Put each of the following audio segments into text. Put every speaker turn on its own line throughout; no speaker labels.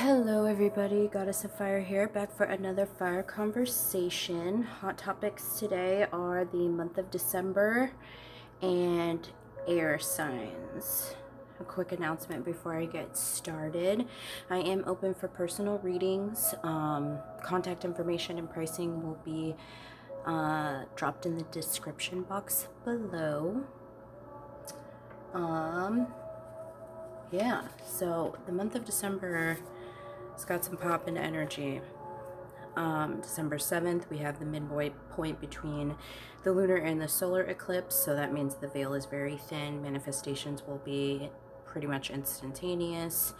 Hello everybody, Goddess of Fire here, back for another fire conversation. Hot topics today are the month of December and air signs. A quick announcement before I get started. I am open for personal readings. Contact information and pricing will be dropped in the description box below. Yeah, so the month of December, it's got some pop and energy. December 7th, we have the midway point between the lunar and the solar eclipse, so that means the veil is very thin. Manifestations will be pretty much instantaneous.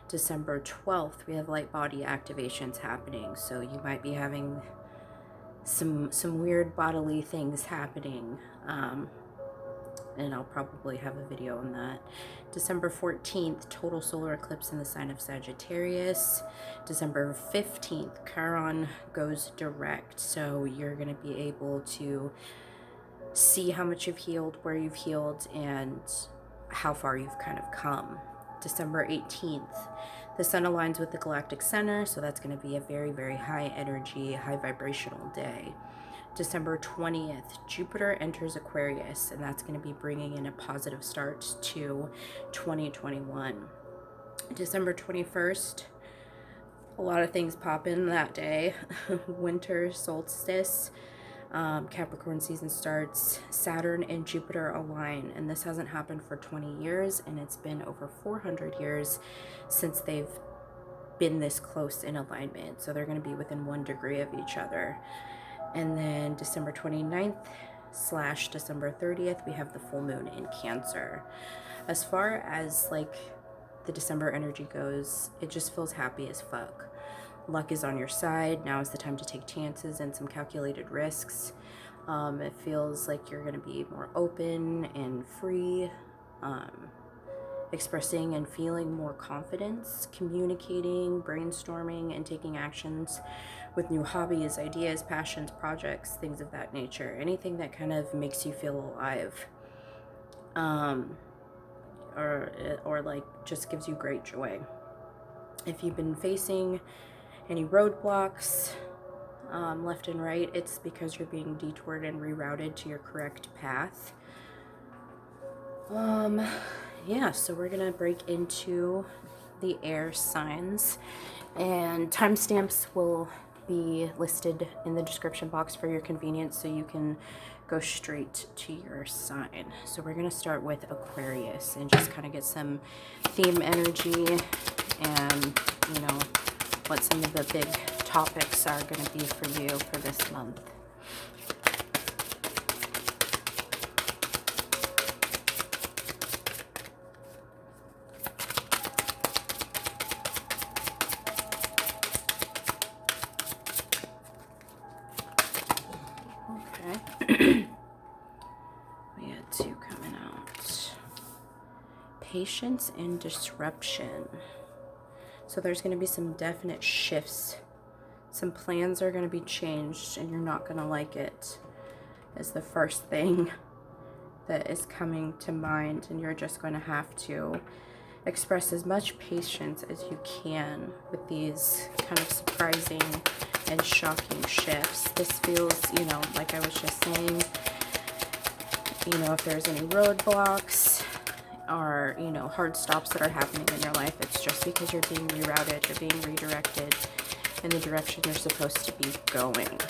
December 12th, we have light body activations happening, so you might be having some weird bodily things happening. And I'll probably have a video on that. December 14th, total solar eclipse in the sign of Sagittarius. December 15th, Chiron goes direct, so you're going to be able to see how much you've healed, where you've healed, and how far you've kind of come. December 18th, the sun aligns with the galactic center, so that's going to be a very, very high energy, high vibrational day. December 20th, Jupiter enters Aquarius, and that's going to be bringing in a positive start to 2021. December 21st, a lot of things pop in that day. Winter solstice, Capricorn season starts, Saturn and Jupiter align, and this hasn't happened for 20 years, and it's been over 400 years since they've been this close in alignment, so they're going to be within 1 degree of each other. And then December 29th / December 30th, we have the full moon in Cancer. As far as like the December energy goes, it just feels happy as fuck. Luck is on your side. Now is the time to take chances and some calculated risks. It feels like you're going to be more open and free, expressing and feeling more confidence, communicating, brainstorming, and taking actions with new hobbies, ideas, passions, projects, things of that nature. Anything that kind of makes you feel alive, or like just gives you great joy. If you've been facing any roadblocks, left and right, it's because you're being detoured and rerouted to your correct path. Yeah, so we're gonna break into the air signs, and timestamps will be listed in the description box for your convenience, so you can go straight to your sign. So we're gonna start with Aquarius and just kind of get some theme energy and, you know, what some of the big topics are gonna be for you for this month. We had 2 coming out. Patience and disruption. So there's going to be some definite shifts. Some plans are going to be changed, and you're not going to like it, is the first thing that is coming to mind. And you're just going to have to express as much patience as you can with these kind of surprising and shocking shifts. This feels, you know, like I was just saying, you know, if there's any roadblocks or, you know, hard stops that are happening in your life, it's just because you're being rerouted, you're being redirected in the direction you're supposed to be going.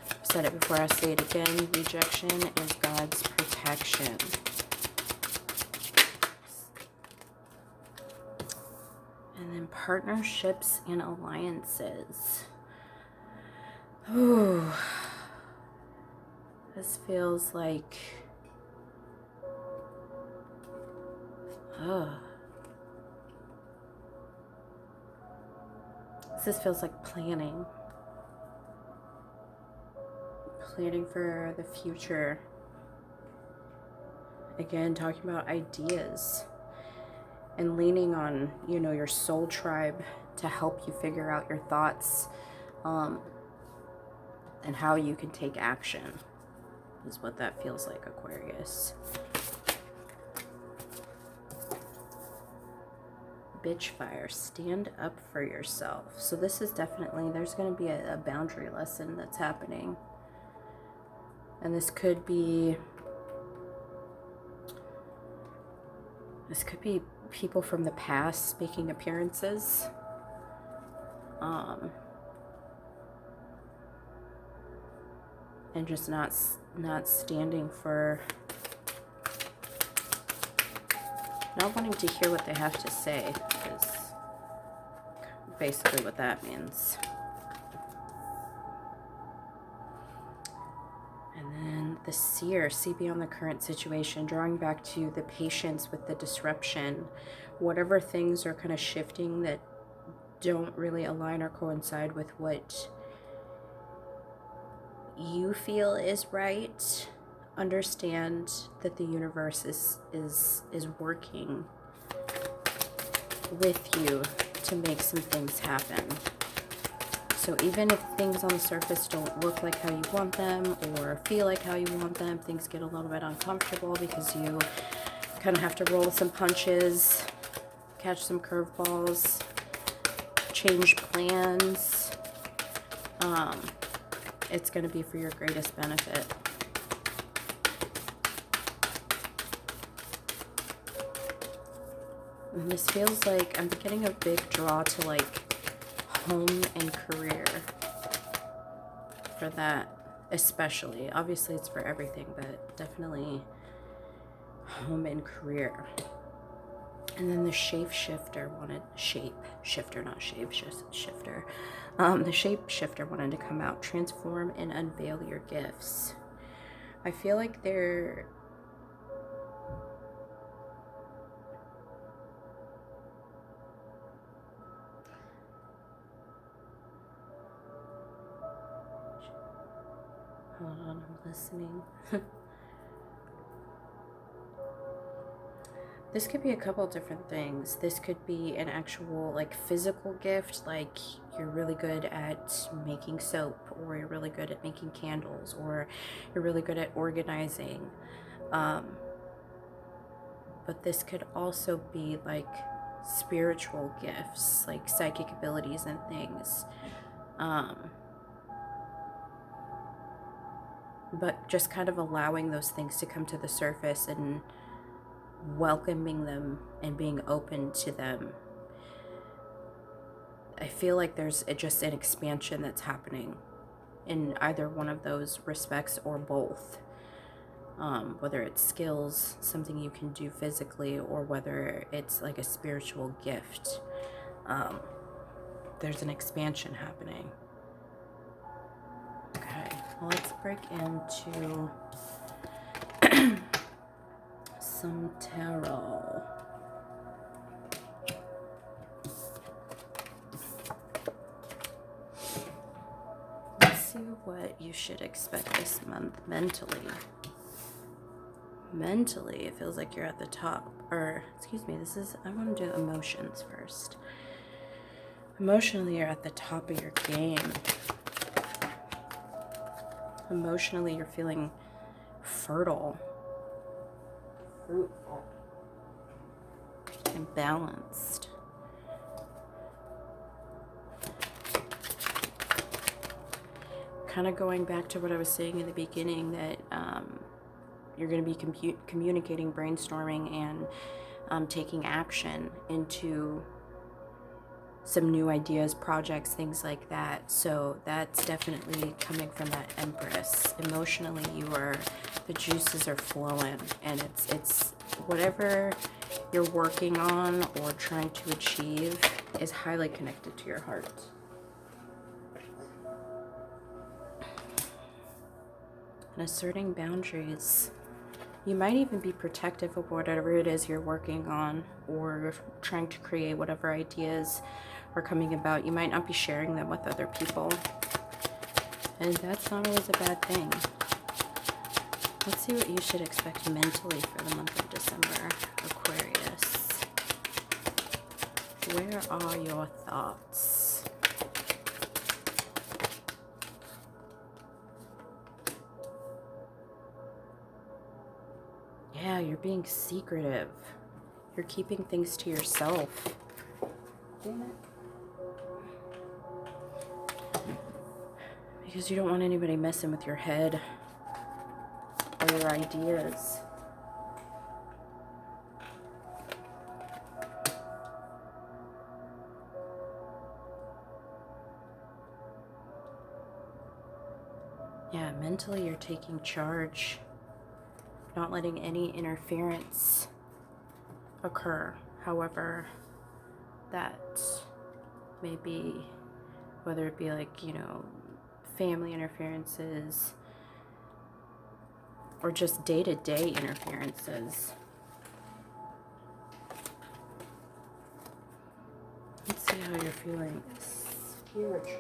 I've said it before, I'll say it again, rejection is God's protection. And then partnerships and alliances. Ooh. This feels like, this feels like planning for the future. Again, talking about ideas and leaning on, you know, your soul tribe to help you figure out your thoughts, and how you can take action. Is what that feels like, Aquarius. bitch fire. Stand up for yourself. So this is definitely, there's going to be a boundary lesson that's happening. And this could be people from the past making appearances. And just not standing for, not wanting to hear what they have to say, is basically what that means. And then the seer, see beyond the current situation, drawing back to the patience with the disruption. Whatever things are kind of shifting that don't really align or coincide with what you feel is right, understand that the universe is working with you to make some things happen. So even if things on the surface don't look like how you want them or feel like how you want them, things get a little bit uncomfortable because you kind of have to roll some punches, catch some curveballs, change plans. It's going to be for your greatest benefit. And this feels like I'm getting a big draw to like home and career for that, especially. Obviously it's for everything, but definitely home and career. And then the shapeshifter wanted, shapeshifter, not shapeshifter. The shapeshifter wanted to come out, transform and unveil your gifts. I feel like they're, hold on, I'm listening. This could be a couple different things. This could be an actual like physical gift, like you're really good at making soap, or you're really good at making candles, or you're really good at organizing. But this could also be like spiritual gifts, like psychic abilities and things. But just kind of allowing those things to come to the surface and welcoming them and being open to them. I feel like there's just an expansion that's happening in either one of those respects or both. Whether it's skills, something you can do physically, or whether it's like a spiritual gift. There's an expansion happening. Okay, well, let's break into some tarot. Let's see what you should expect this month mentally. Mentally, it feels like you're at the top, or excuse me, I want to do emotions first. Emotionally, you're at the top of your game. Emotionally, you're feeling fertile, fruitful, and balanced. Kind of going back to what I was saying in the beginning, that you're going to be communicating, brainstorming, and taking action into some new ideas, projects, things like that. So that's definitely coming from that Empress. Emotionally, the juices are flowing, and it's whatever you're working on or trying to achieve is highly connected to your heart. And asserting boundaries. You might even be protective of whatever it is you're working on, or trying to create whatever ideas are coming about. You might not be sharing them with other people, and that's not always a bad thing. Let's see what you should expect mentally for the month of December, Aquarius. Where are your thoughts? Yeah, you're being secretive. You're keeping things to yourself. Damn it. Because you don't want anybody messing with your head or your ideas. Yeah, mentally you're taking charge, not letting any interference occur, however that may be, whether it be like, you know, family interferences or just day-to-day interferences. Let's see how you're feeling spiritually.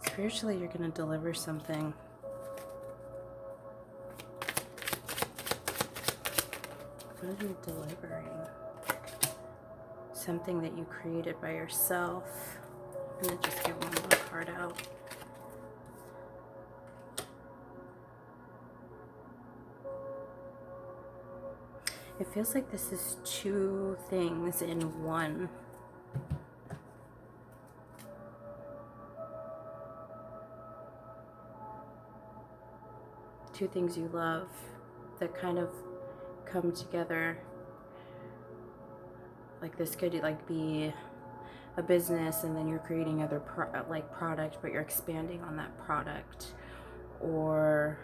Spiritually, you're going to deliver something. What are you delivering? Something that you created by yourself. I'm going to just get one more card out. It feels like this is two things in one. Two things you love that kind of come together. Like this could like be a business, and then you're creating other product, but you're expanding on that product. Or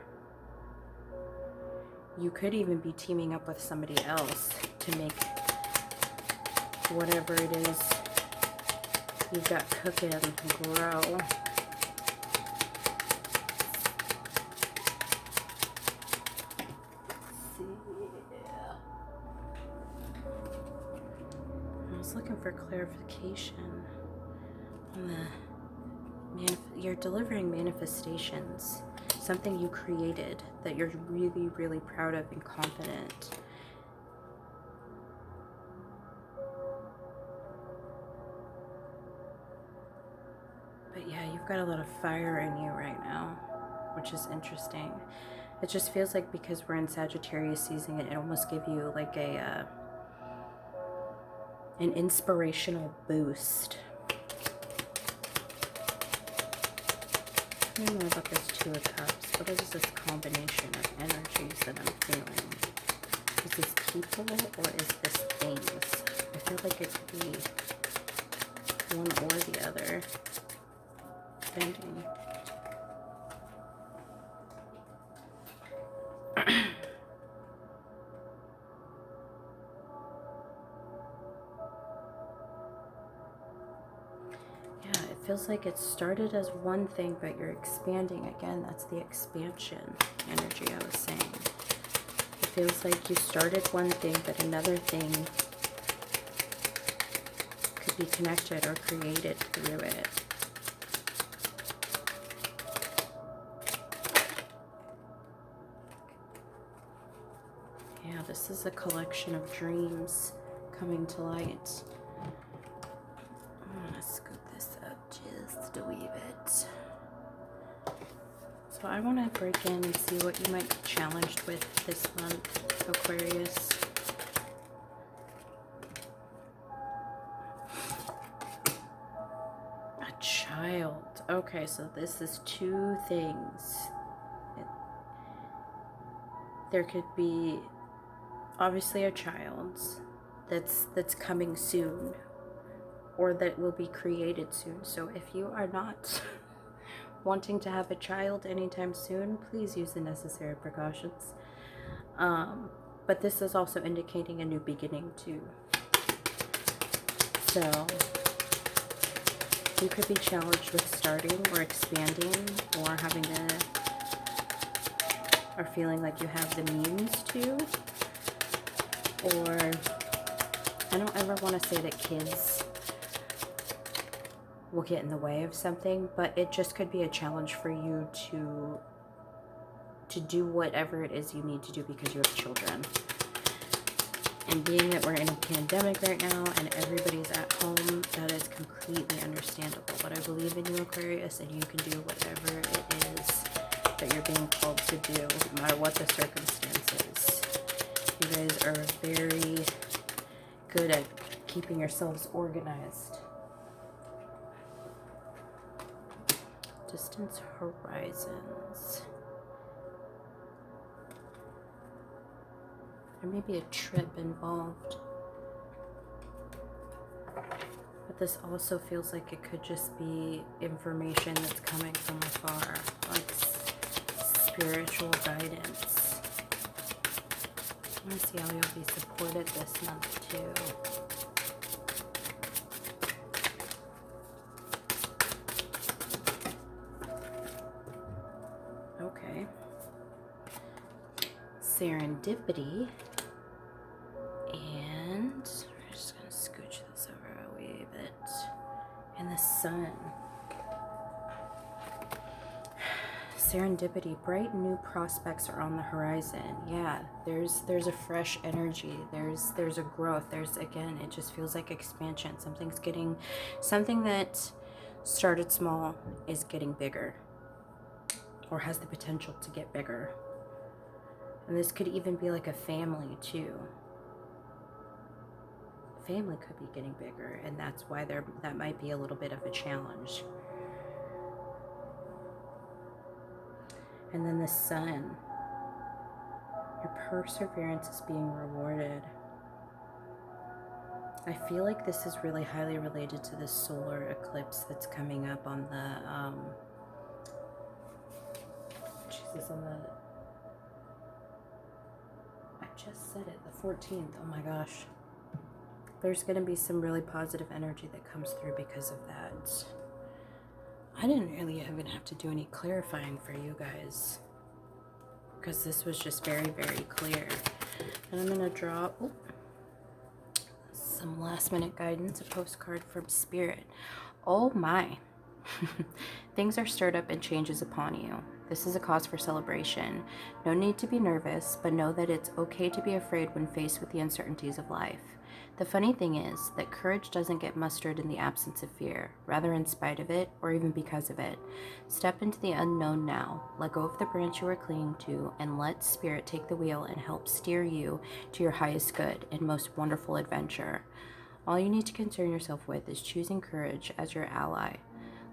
you could even be teaming up with somebody else to make whatever it is you've got cooking grow. Looking for clarification on you're delivering manifestations, something you created that you're really, really proud of and confident. But yeah, you've got a lot of fire in you right now, which is interesting. It just feels like because we're in Sagittarius season, it almost gives you like an inspirational boost. I don't know about this Two of Cups. What is this combination of energies that I'm feeling? Is this people or is this things? I feel like it could be one or the other, depending. Feels like it started as one thing, but you're expanding again. That's the expansion energy I was saying. It feels like you started one thing, but another thing could be connected or created through it. Yeah, this is a collection of dreams coming to light. I'm gonna scoop this up just a wee bit. So I want to break in and see what you might be challenged with this month, Aquarius. A child. Okay, so this is two things. There could be obviously a child that's coming soon, or that will be created soon. So if you are not wanting to have a child anytime soon, please use the necessary precautions. But this is also indicating a new beginning too. So you could be challenged with starting or expanding, or or feeling like you have the means to. Or I don't ever want to say that kids will get in the way of something, but it just could be a challenge for you to do whatever it is you need to do because you have children. And being that we're in a pandemic right now and everybody's at home, that is completely understandable. But I believe in you, Aquarius, and you can do whatever it is that you're being called to do, no matter what the circumstances. You guys are very good at keeping yourselves organized. Distant horizons. There may be a trip involved. But this also feels like it could just be information that's coming from afar, like spiritual guidance. I want to see how you'll be supported this month too. Okay. Serendipity. And we're just going to scooch this over a wee bit. And the sun. Serendipity. Bright new prospects are on the horizon. Yeah, there's a fresh energy. There's a growth. Again, it just feels like expansion. Something that started small is getting bigger, or has the potential to get bigger. And this could even be like a family too. Family could be getting bigger, and that's why that might be a little bit of a challenge. And then the sun. Your perseverance is being rewarded. I feel like this is really highly related to the solar eclipse that's coming up on the I just said it, the 14th. Oh my gosh. There's going to be some really positive energy that comes through because of that. I didn't really even have to do any clarifying for you guys, because this was just very, very clear. And I'm going to draw some last minute guidance, a postcard from Spirit. Oh my. Things are stirred up and changes upon you. This is a cause for celebration. No need to be nervous, but know that it's okay to be afraid when faced with the uncertainties of life. The funny thing is that courage doesn't get mustered in the absence of fear, rather in spite of it, or even because of it. Step into the unknown now, let go of the branch you are clinging to, and let Spirit take the wheel and help steer you to your highest good and most wonderful adventure. All you need to concern yourself with is choosing courage as your ally.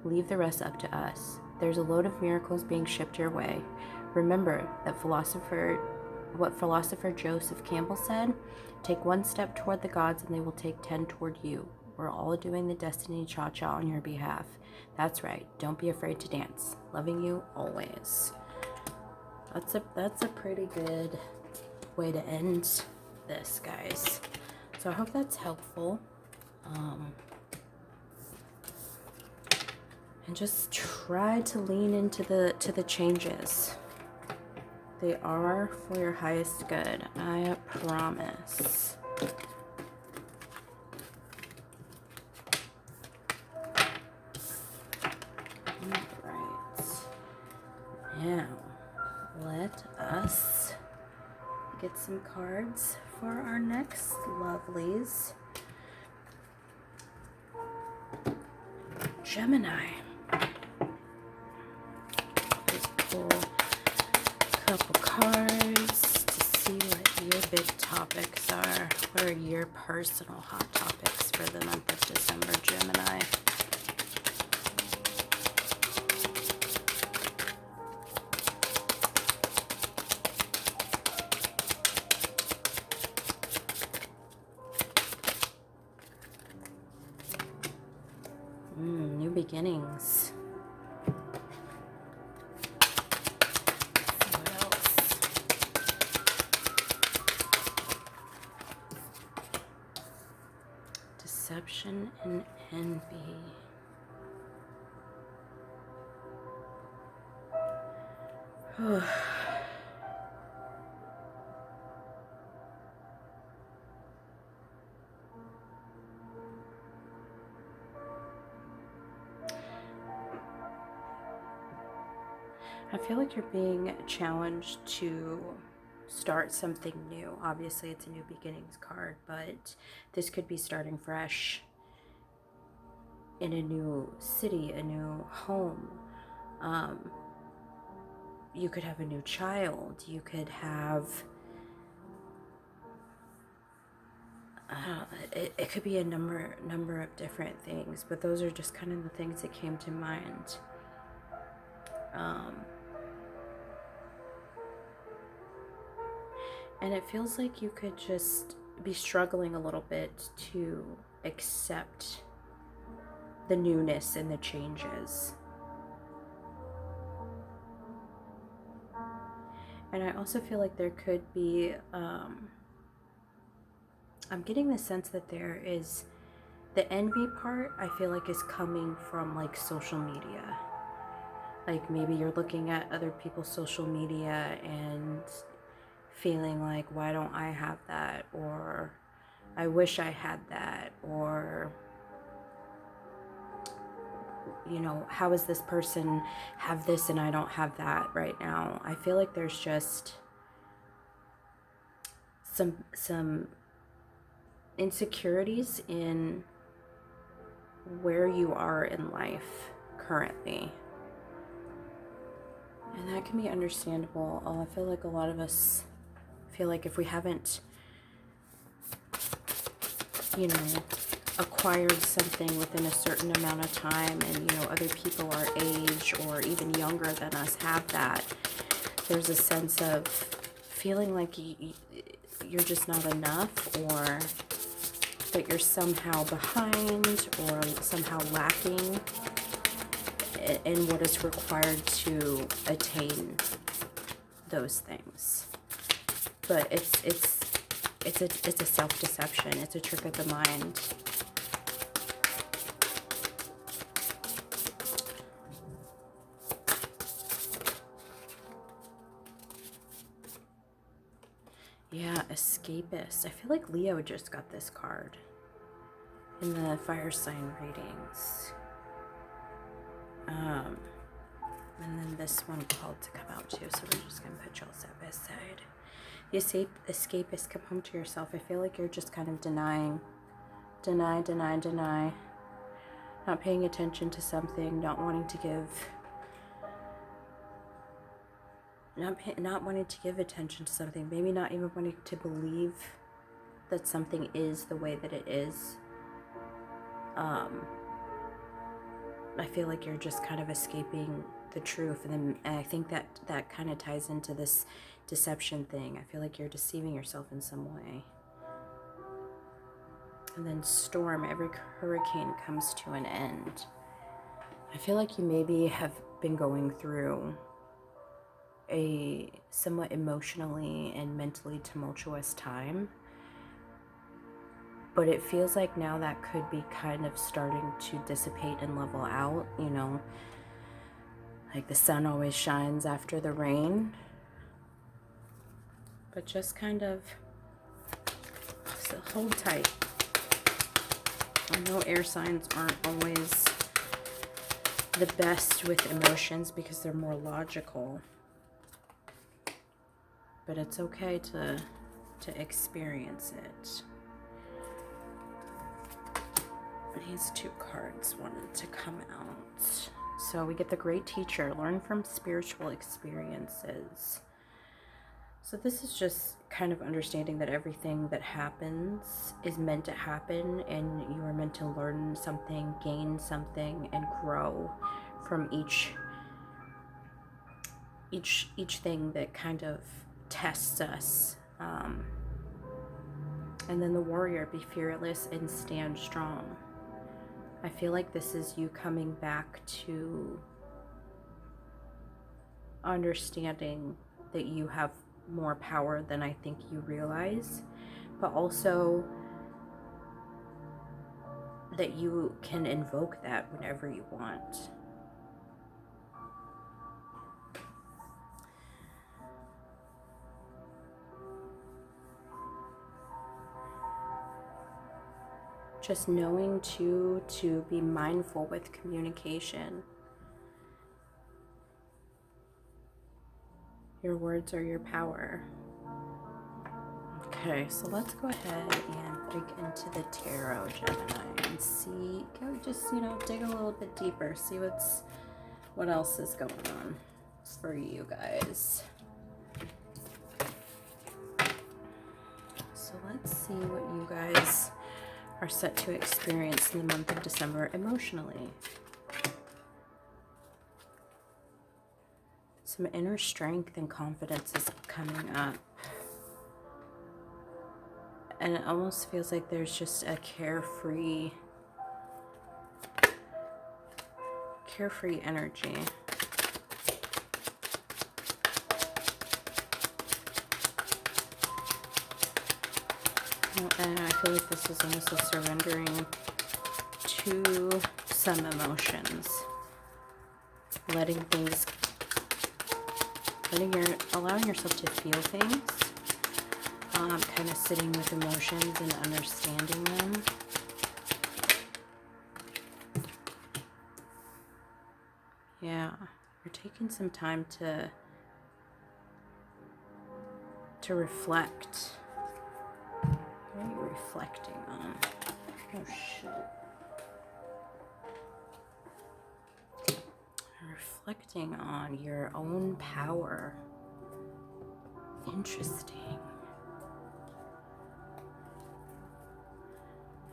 Leave the rest up to us. There's a load of miracles being shipped your way. Remember that what philosopher Joseph Campbell said, take one step toward the gods and they will take 10 toward you. We're all doing the destiny cha-cha on your behalf. That's right. Don't be afraid to dance. Loving you always. That's a pretty good way to end this, guys. So I hope that's helpful. And just try to lean into the changes. They are for your highest good, I promise. Alright. Now, let us get some cards for our next lovelies. Gemini. Just pull a couple cards to see what your big topics are. What are your personal hot topics for the month of December, Gemini? New beginnings. What else? Deception and envy. I feel like you're being challenged to start something new. Obviously, it's a new beginnings card, but this could be starting fresh in a new city, a new home. you could have a new child. You could have, it could be a number of different things, but those are just kind of the things that came to mind. And it feels like you could just be struggling a little bit to accept the newness and the changes. And I also feel like there could be, I'm getting the sense that there is, the envy part, I feel like is coming from like social media. Like maybe you're looking at other people's social media and feeling like, why don't I have that? Or I wish I had that. Or, you know, how does this person have this and I don't have that right now? I feel like there's just some insecurities in where you are in life currently. And that can be understandable. I feel like a lot of us feel like if we haven't, you know, acquired something within a certain amount of time, and, you know, other people our age or even younger than us have that, there's a sense of feeling like you're just not enough, or that you're somehow behind or somehow lacking in what is required to attain those things. But it's a self-deception. It's a trick of the mind. Yeah, escapist. I feel like Leo just got this card in the fire sign readings. And then this one called to come out too, so we're just going to put y'all side by side. The escapist, come home to yourself. I feel like you're just kind of denying. Not paying attention to something, not wanting to give, not wanting to give attention to something, maybe not even wanting to believe that something is the way that it is. I feel like you're just kind of escaping the truth, and I think that kind of ties into this deception thing. I feel like you're deceiving yourself in some way. And then storm, every hurricane comes to an end. I feel like you maybe have been going through a somewhat emotionally and mentally tumultuous time, but it feels like now that could be kind of starting to dissipate and level out, you know, like the sun always shines after the rain. But just kind of, so hold tight. I know air signs aren't always the best with emotions because they're more logical, but it's okay to experience it. These two cards wanted to come out. So we get the great teacher, learn from spiritual experiences. So this is just kind of understanding that everything that happens is meant to happen, and you are meant to learn something, gain something, and grow from each thing that kind of tests us. And then the warrior, be fearless and stand strong. I feel like this is you coming back to understanding that you have more power than I think you realize, but also that you can invoke that whenever you want. Just knowing to be mindful with communication. Your words are your power. Okay, so let's go ahead and dig into the tarot, Gemini, and see, go just, you know, dig a little bit deeper, see what else is going on. for you guys. So let's see what you guys are set to experience in the month of December emotionally. Some inner strength and confidence is coming up. And it almost feels like there's just a carefree energy. And I feel like this is almost a surrendering to some emotions. Allowing yourself to feel things. Kind of sitting with emotions and understanding them. Yeah, you're taking some time to reflect. What are you reflecting on? Oh shit. Reflecting on your own power. Interesting.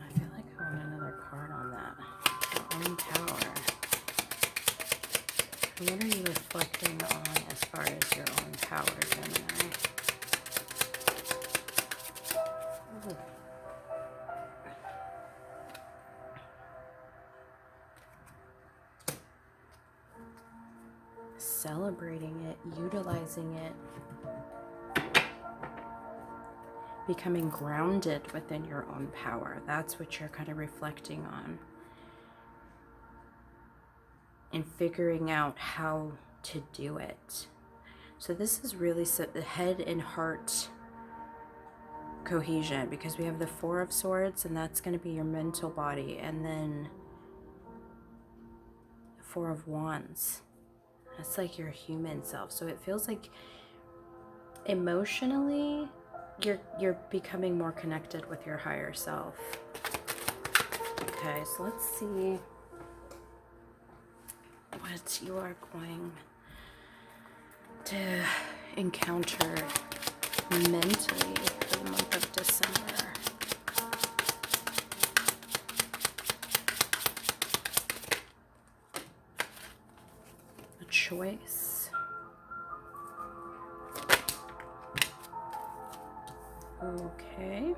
I feel like I want another card on that. Your own power. And what are you reflecting on as far as your own power, Gemini? Ooh. Celebrating it, utilizing it. Becoming grounded within your own power. That's what you're kind of reflecting on. And figuring out how to do it. So this is really the head and heart cohesion, because we have the Four of Swords, and that's going to be your mental body. And then the Four of Wands. That's like your human self. So it feels like emotionally you're becoming more connected with your higher self. Okay, so let's see what you are going to encounter mentally for the month of December. A choice. Okay.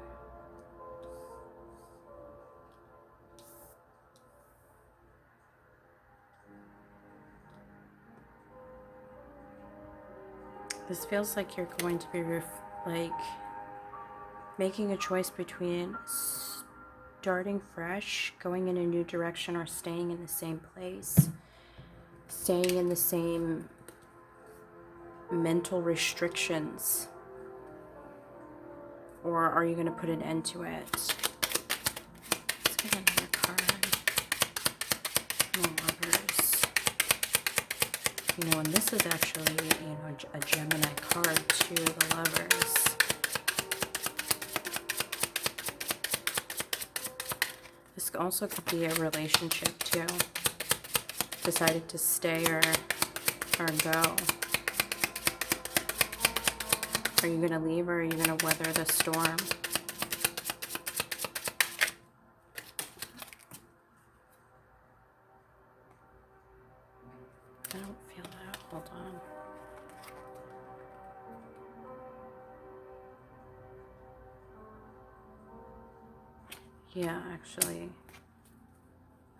This feels like you're going to be making a choice between starting fresh, going in a new direction, or staying in the same place, staying in the same mental restrictions. Or are you going to put an end to it? Let's get another card. Lovers. You know, and this is actually, you know, a Gemini card to the Lovers. This also could be a relationship too. Decided to stay or go. Are you going to leave, or are you going to weather the storm? I don't feel that. Hold on. Yeah, actually,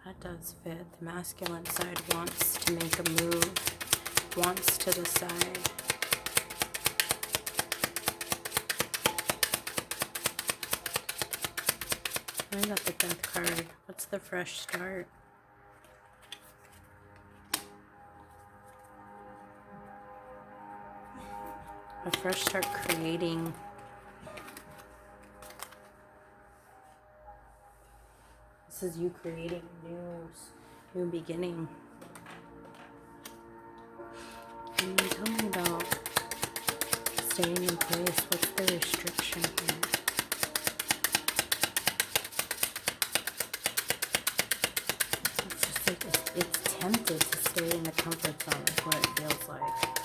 that does fit. The masculine side wants to make a move, wants to decide. I got the Death card. What's the fresh start? A fresh start creating. This is you creating new beginning. And tell me about staying in place. What's the restriction here? It's just like it's tempted to stay in the comfort zone is what it feels like.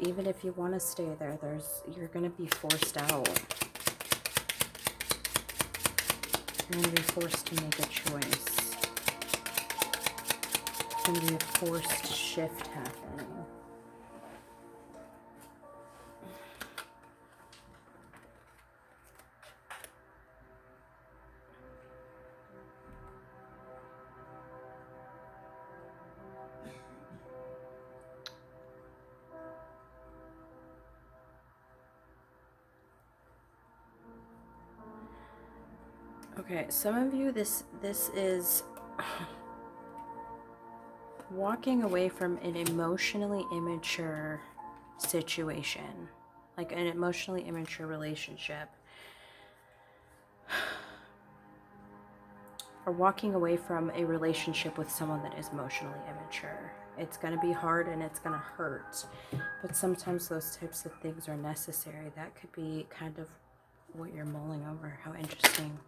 But even if you want to stay there, you're going to be forced out. You're going to be forced to make a choice. There's going to be a forced shift happening. Okay, some of you, this is walking away from an emotionally immature situation, like an emotionally immature relationship, or walking away from a relationship with someone that is emotionally immature. It's going to be hard and it's going to hurt, but sometimes those types of things are necessary. That could be kind of what you're mulling over. How interesting.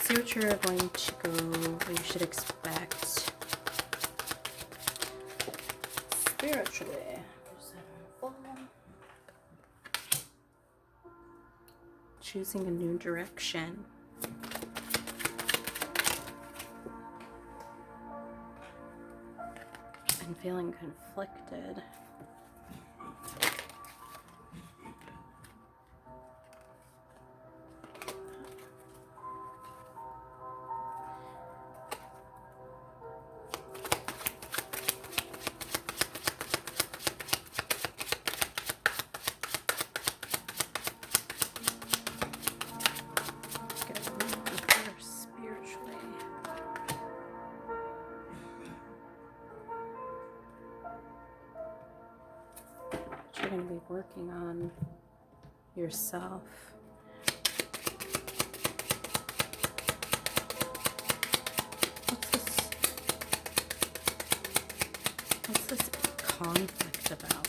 See what you're going to go, what you should expect spiritually. Choosing a new direction. And feeling conflicted. You're going to be working on yourself. What's this conflict about?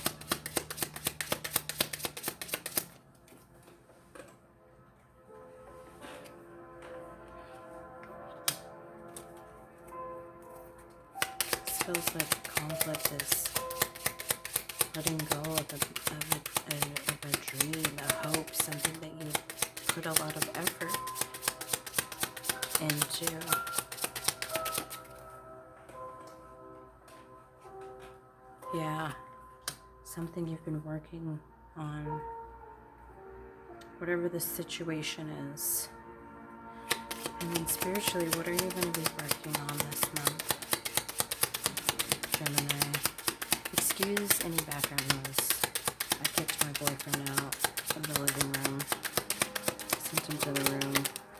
This feels like conflict is letting go of a dream, a hope, something that you put a lot of effort into. Yeah, something you've been working on, whatever the situation is. And then spiritually, what are you going to be working on this month, Gemini? Excuse any background noise. I kicked my boyfriend out of the living room, sent him to the room,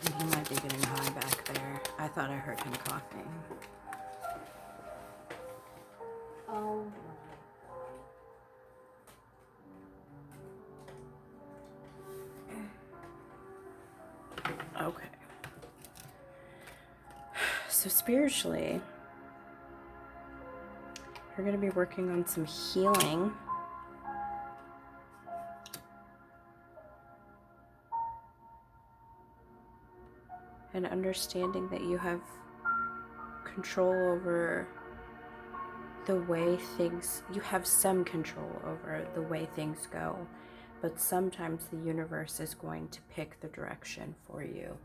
and he might be getting high back there. I thought I heard him coughing. Oh my. Okay. So spiritually, you're going to be working on some healing. And understanding that you have control over the way you have some control over the way things go. But sometimes the universe is going to pick the direction for you,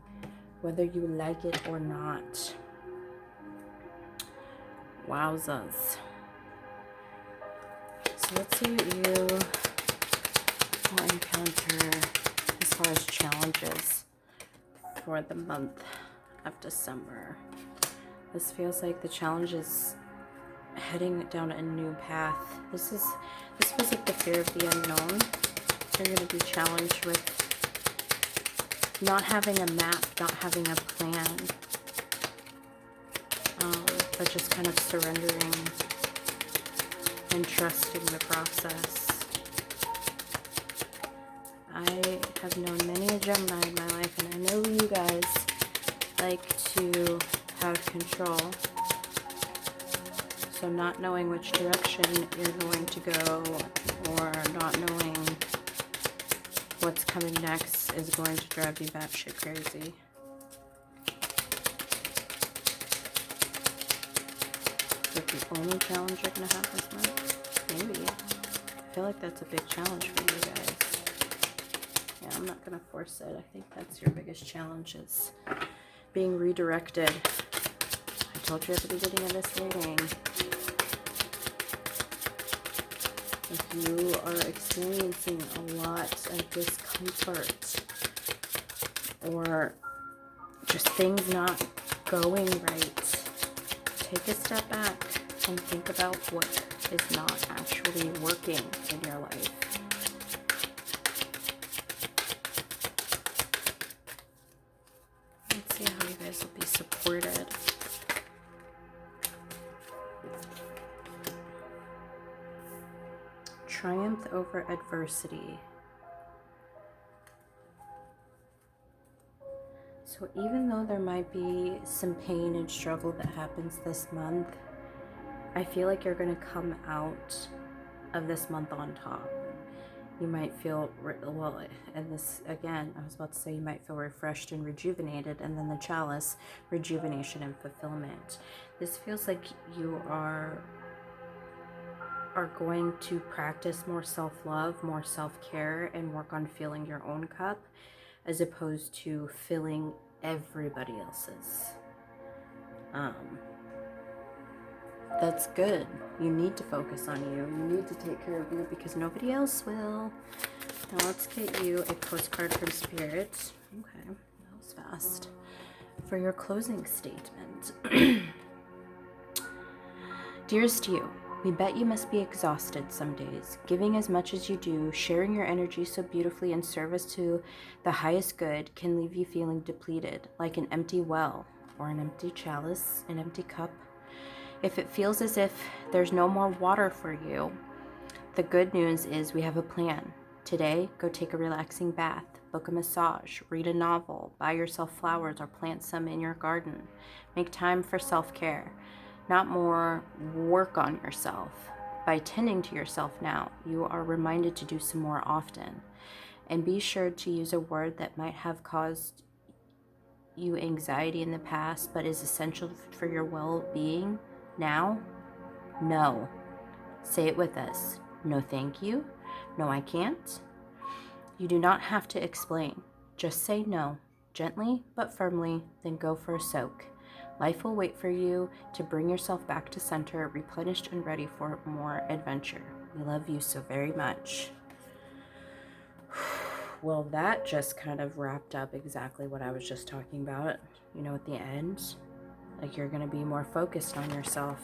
whether you like it or not. Wowzers. So let's see what you will encounter as far as challenges for the month of December. This feels like the challenge is heading down a new path. This feels like the fear of the unknown. You're going to be challenged with not having a map, not having a plan, but just kind of surrendering and trusting the process. I have known many a Gemini in my life, and I know you guys like to have control. So not knowing which direction you're going to go, or not knowing what's coming next, is going to drive you batshit crazy. Is that the only challenge you're going to have this month? Maybe. I feel like that's a big challenge for you guys. Yeah, I'm not going to force it. I think that's your biggest challenge, is being redirected. I told you at the beginning of this reading, if you are experiencing a lot of discomfort or just things not going right, take a step back and think about what is not actually working in your life. Let's see how you guys will be supported. Triumph over adversity. So even though there might be some pain and struggle that happens this month, I feel like you're going to come out of this month on top. You might feel, well, and this, again, I was about to say you might feel refreshed and rejuvenated, and then the chalice, rejuvenation and fulfillment. This feels like you are going to practice more self-love, more self-care, and work on filling your own cup, as opposed to filling everybody else's. That's good. You need to focus on you. You need to take care of you because nobody else will. Now let's get you a postcard from Spirit. Okay, that was fast. For your closing statement. Dearest you, we bet you must be exhausted some days, giving as much as you do, sharing your energy so beautifully in service to the highest good can leave you feeling depleted, like an empty well, or an empty chalice, an empty cup. If it feels as if there's no more water for you, the good news is we have a plan. Today, go take a relaxing bath, book a massage, read a novel, buy yourself flowers or plant some in your garden. Make time for self-care. Not more work on yourself. By tending to yourself now, you are reminded to do some more often. And be sure to use a word that might have caused you anxiety in the past, but is essential for your well-being now. No. Say it with us. No, thank you. No, I can't. You do not have to explain. Just say no, gently but firmly, then go for a soak. Life will wait for you to bring yourself back to center, replenished and ready for more adventure. We love you so very much. Well, that just kind of wrapped up exactly what I was just talking about. You know, at the end, like you're going to be more focused on yourself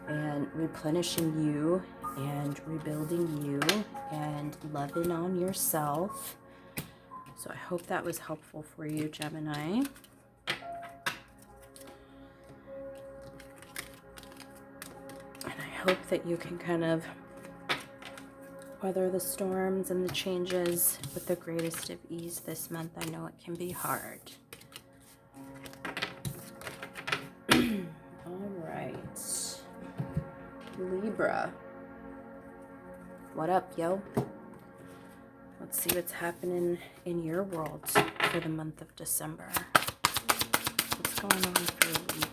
and replenishing you and rebuilding you and loving on yourself. So I hope that was helpful for you, Gemini. And I hope that you can kind of weather the storms and the changes with the greatest of ease this month. I know it can be hard. All right. Libra. What up, yo? Let's see what's happening in your world for the month of December. What's going on for Libra?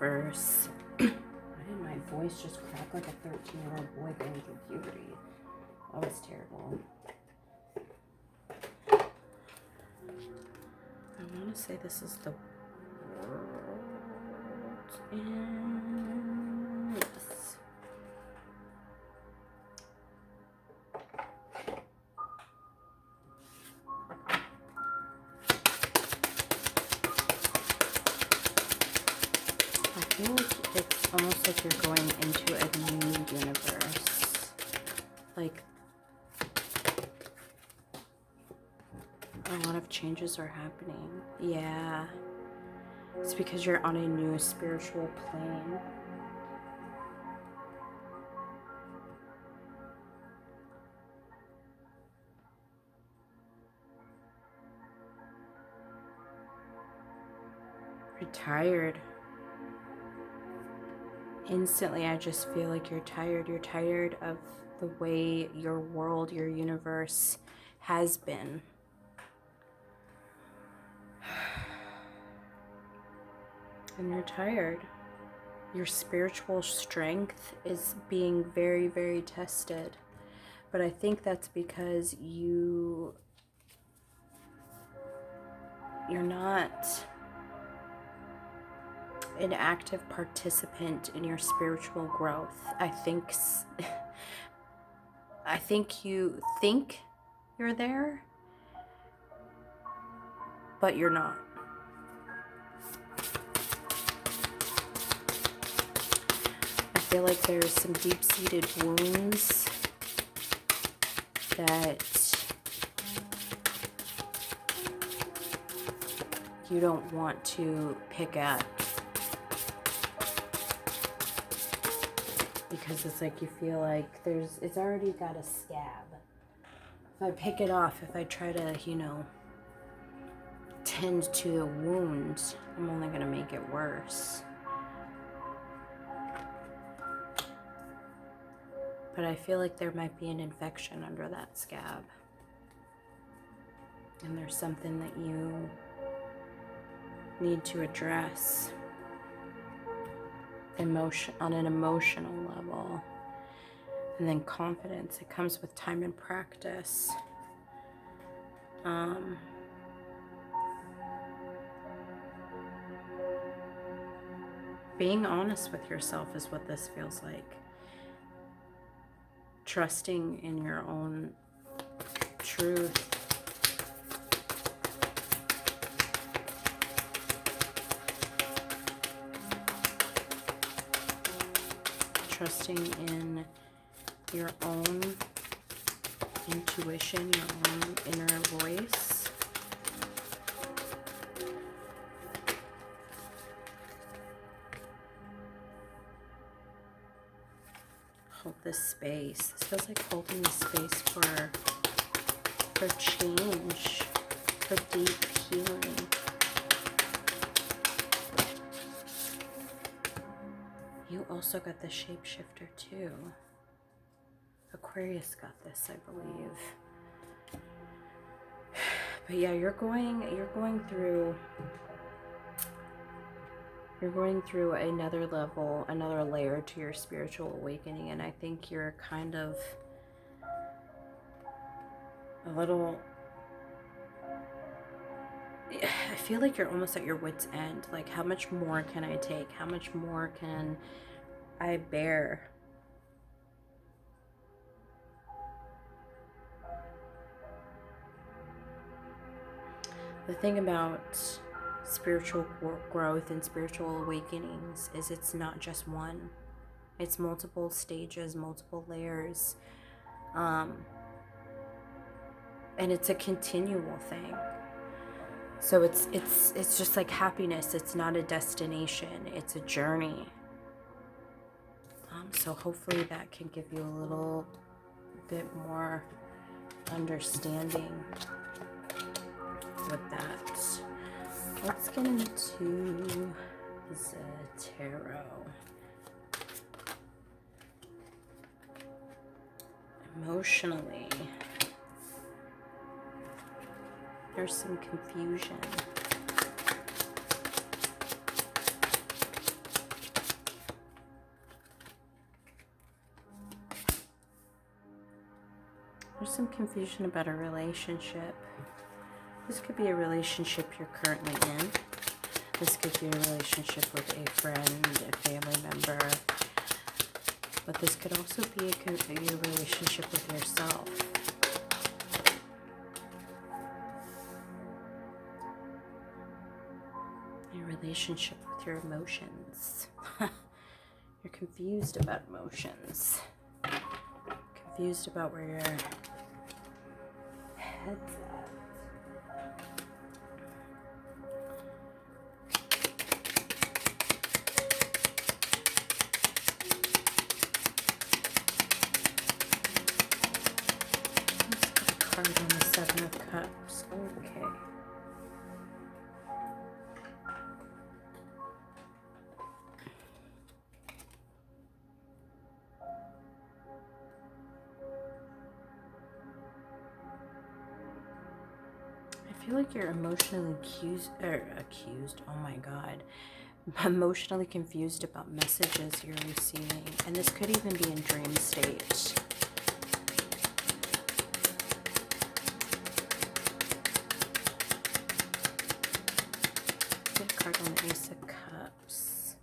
Universe. Why did my voice just crack like a 13-year-old boy going through puberty? That was terrible. I want to say this is the world. And yes. I feel like it's almost like you're going into a new universe. Like, a lot of changes are happening. Yeah. It's because you're on a new spiritual plane. Retired. instantly I just feel like you're tired. You're tired of the way your world, your universe has been. And you're tired. Your spiritual strength is being very, very tested. But I think that's because you're not an active participant in your spiritual growth. I think you think you're there, but you're not. I feel like there's some deep-seated wounds that you don't want to pick at, because it's like you feel like it's already got a scab. If I pick it off, if I try to, tend to the wound, I'm only going to make it worse. But I feel like there might be an infection under that scab. And there's something that you need to address on an emotional level. And then confidence, it comes with time and practice. Being honest with yourself is what this feels like. Trusting in your own truth. Trusting in your own intuition, your own inner voice. Hold this space. This feels like holding the space for change, for deep healing. You also got the shapeshifter too. Aquarius got this, I believe. But yeah, you're going through another level, another layer to your spiritual awakening, and I think you're kind of I feel like you're almost at your wit's end. Like, how much more can I take? How much more can I bear? The thing about spiritual growth and spiritual awakenings is it's not just one. It's multiple stages, multiple layers. And it's a continual thing. So it's just like happiness. It's not a destination. It's a journey. So hopefully that can give you a little bit more understanding with that. Let's get into the tarot. Emotionally, there's some confusion. There's some confusion about a relationship. This could be a relationship you're currently in. This could be a relationship with a friend, a family member. But this could also be a relationship with yourself. A relationship with your emotions. You're confused about emotions. Confused about where your head's at. Card on the Seven of Cups. Okay. feel like you're emotionally accused, oh my god, emotionally confused about messages you're receiving, and this could even be in dream state. Get a card on the Ace of Cups.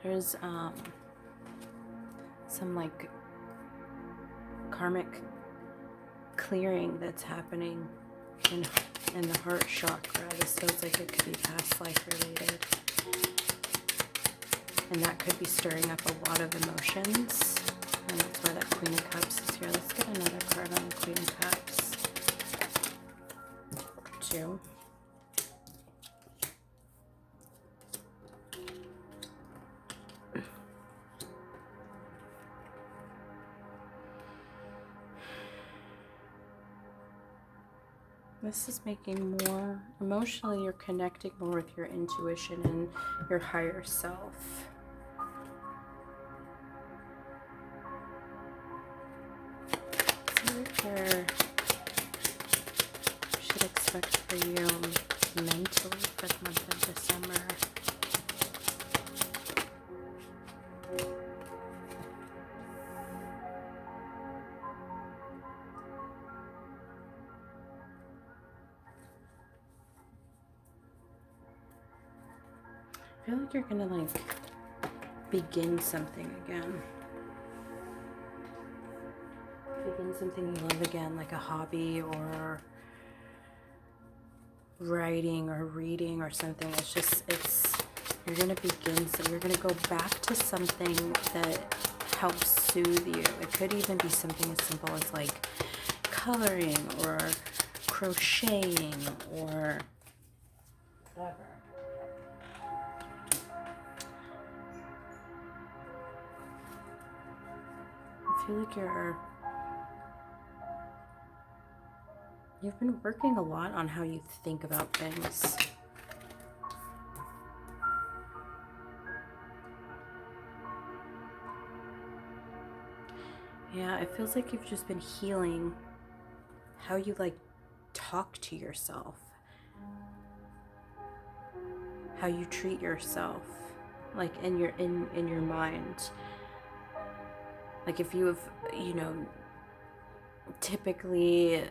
There's some like karmic clearing that's happening in the heart chakra. This feels like it could be past life related, and that could be stirring up a lot of emotions, and that's why that Queen of Cups is here. Let's get another card on the Queen of Cups. 2. This is making more emotionally, you're connecting more with your intuition and your higher self. So what you should expect for you mentally for the month of December. I feel like you're gonna like begin something again. Begin something you love again, like a hobby or writing or reading or something. You're gonna begin, so you're gonna go back to something that helps soothe you. It could even be something as simple as like coloring or crocheting or whatever. I feel like you've been working a lot on how you think about things. Yeah, it feels like you've just been healing how you like talk to yourself, how you treat yourself, like in your mind. Like if you have, typically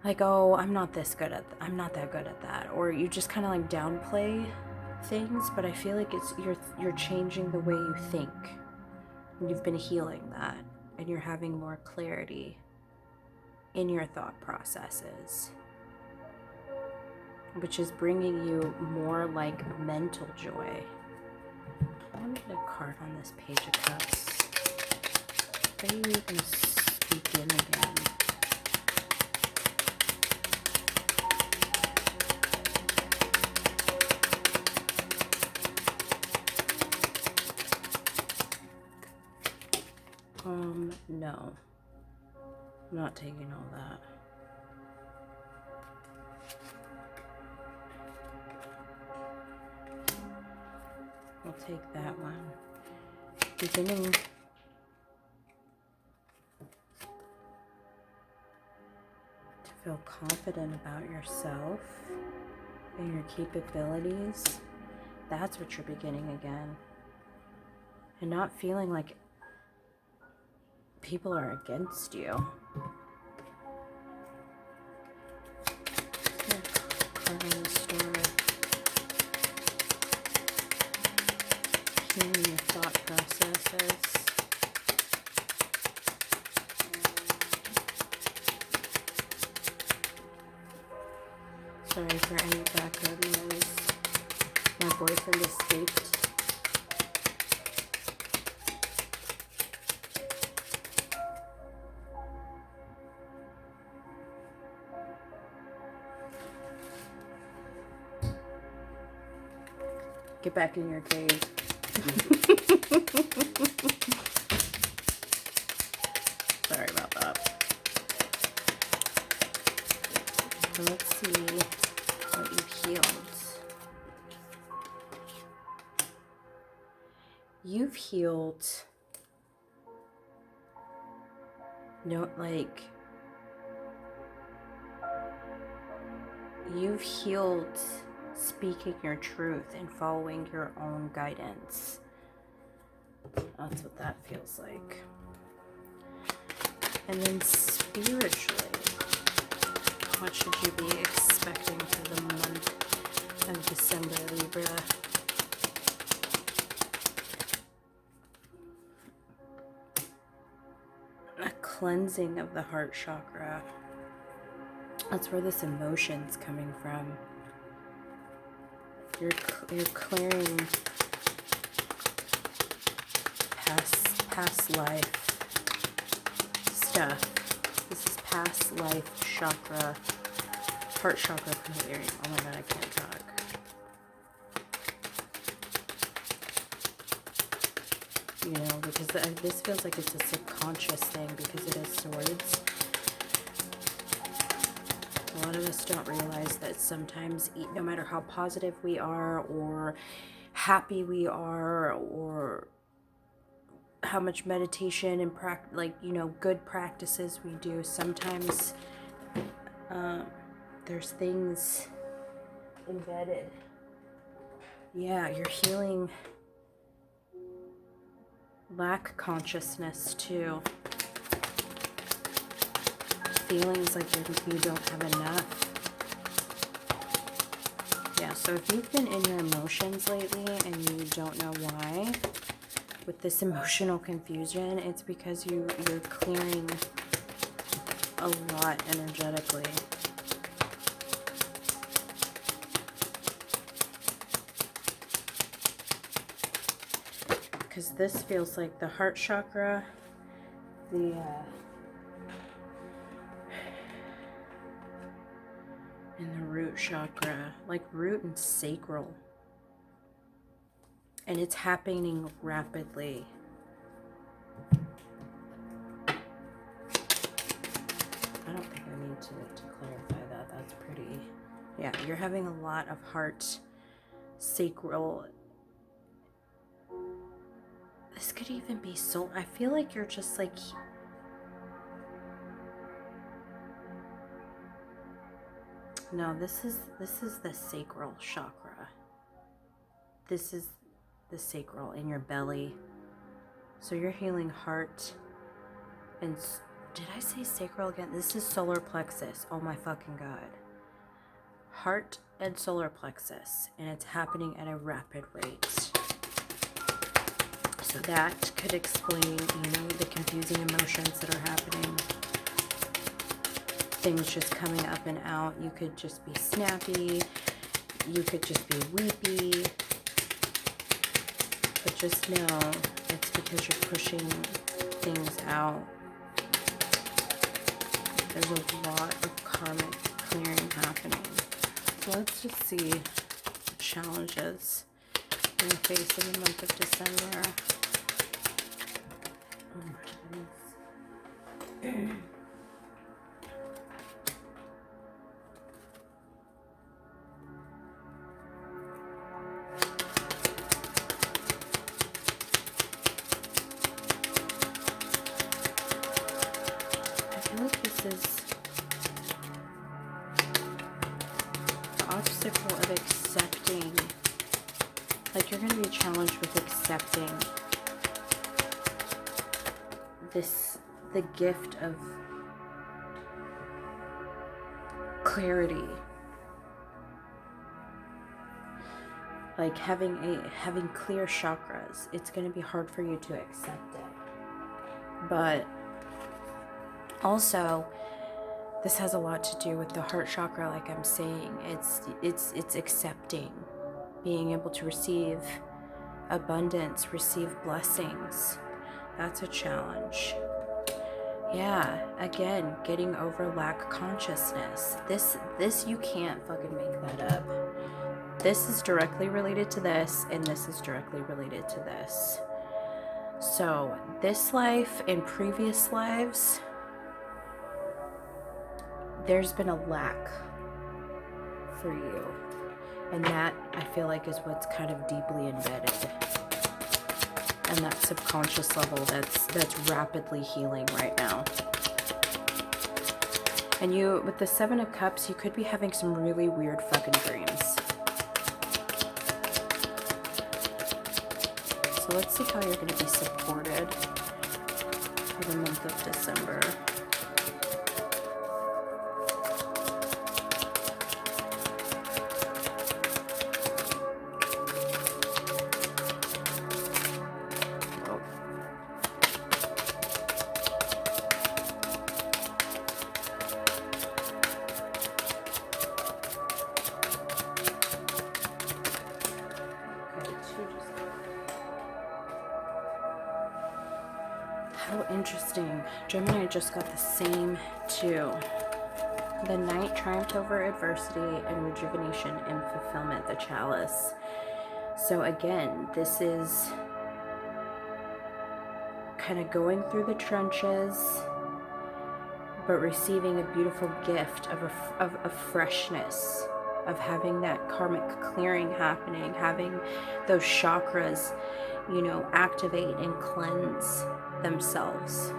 like, oh, I'm not that good at that, or you just kind of like downplay things, but I feel like you're changing the way you think. And you've been healing that, and you're having more clarity in your thought processes, which is bringing you more like mental joy. I want to get a card on this Page of Cups. Where are you going to begin again? No. I'm not taking all that. I'll take that one. Beginning to feel confident about yourself and your capabilities. That's what you're beginning again. And not feeling like people are against you. Card on the story. Healing your thought processes. Sorry for any background noise. My boyfriend escaped. Get back in your cave. Sorry about that. So let's see what you've healed. You've healed No, like, you've healed speaking your truth and following your own guidance. That's what that feels like. And then spiritually, what should you be expecting for the month of December, Libra? A cleansing of the heart chakra. That's where this emotion's coming from. You're clearing past life stuff. This is past life chakra, heart chakra clearing. Oh my god, I can't talk. You know, because this feels like it's a subconscious thing because it is swords. A lot of us don't realize that sometimes, no matter how positive we are or happy we are or how much meditation and good practices we do, sometimes there's things embedded. Yeah, you're healing lack consciousness too. Feelings like you don't have enough. Yeah, so if you've been in your emotions lately and you don't know why, with this emotional confusion, it's because you're clearing a lot energetically. Because this feels like the heart chakra, and the root chakra, like root and sacral. And it's happening rapidly. I don't think I need to clarify that. That's pretty. Yeah, you're having a lot of heart, sacral. This could even be soul. I feel like you're just like. No, this is the sacral chakra. This is the sacral in your belly. So you're healing heart and did I say sacral again? This is solar plexus. Oh my fucking god. Heart and solar plexus, and it's happening at a rapid rate. So that could explain, the confusing emotions that are happening. Things just coming up and out. You could just be snappy. You could just be weepy. But just know it's because you're pushing things out. There's a lot of karmic clearing happening. So let's just see the challenges in the face of the month of December. Oh my goodness. Is the obstacle of accepting. Like you're going to be challenged with accepting the gift of clarity. Like having clear chakras. It's going to be hard for you to accept it. But also, this has a lot to do with the heart chakra, like I'm saying. It's accepting, being able to receive abundance, receive blessings. That's a challenge. Yeah, again, getting over lack consciousness. This you can't fucking make that up. This is directly related to this, and this is directly related to this. So, this life and previous lives, there's been a lack for you, and that I feel like is what's kind of deeply embedded, and that subconscious level that's rapidly healing right now. And you, with the Seven of Cups, you could be having some really weird fucking dreams. So let's see how you're going to be supported for the month of December. How interesting. Gemini just got the same two. The Knight, triumphed over adversity and rejuvenation and fulfillment, the Chalice. So again, this is kind of going through the trenches, but receiving a beautiful gift of freshness, of having that karmic clearing happening, having those chakras, you know, activate and cleanse themselves.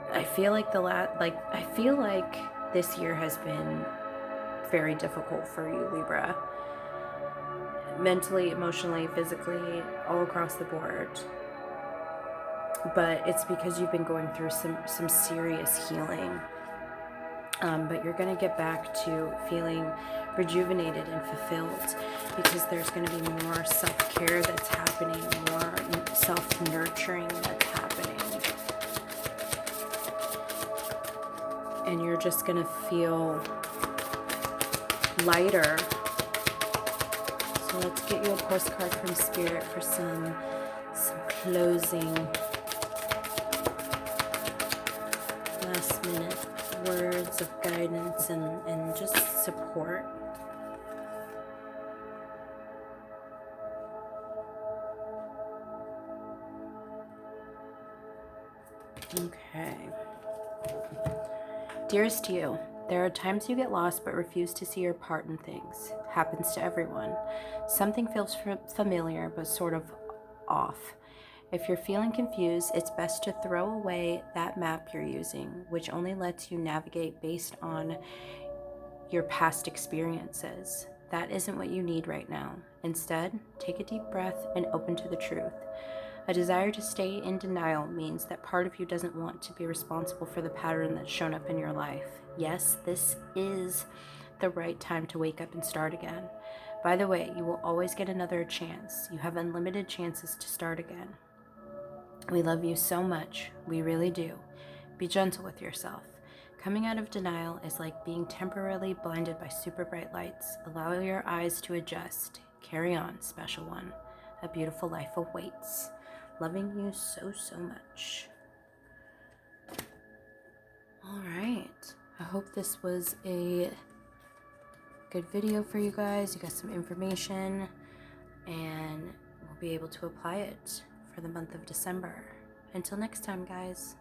I feel like I feel like this year has been very difficult for you, Libra. Mentally, emotionally, physically, all across the board. But it's because you've been going through some serious healing. But you're going to get back to feeling rejuvenated and fulfilled, because there's going to be more self-care that's happening, more self-nurturing that's happening. And you're just going to feel lighter. So let's get you a postcard from Spirit for some closing, last minute words of guidance and just support. Okay. Dearest you, there are times you get lost but refuse to see your part in things. Happens to everyone. Something feels familiar but sort of off. If you're feeling confused, it's best to throw away that map you're using, which only lets you navigate based on your past experiences. That isn't what you need right now. Instead, take a deep breath and open to the truth. A desire to stay in denial means that part of you doesn't want to be responsible for the pattern that's shown up in your life. Yes, this is the right time to wake up and start again. By the way, you will always get another chance. You have unlimited chances to start again. We love you so much. We really do. Be gentle with yourself. Coming out of denial is like being temporarily blinded by super bright lights. Allow your eyes to adjust. Carry on, special one. A beautiful life awaits. Loving you so, so much. All right. I hope this was a good video for you guys. You got some information, and we'll be able to apply it for the month of December. Until next time, guys.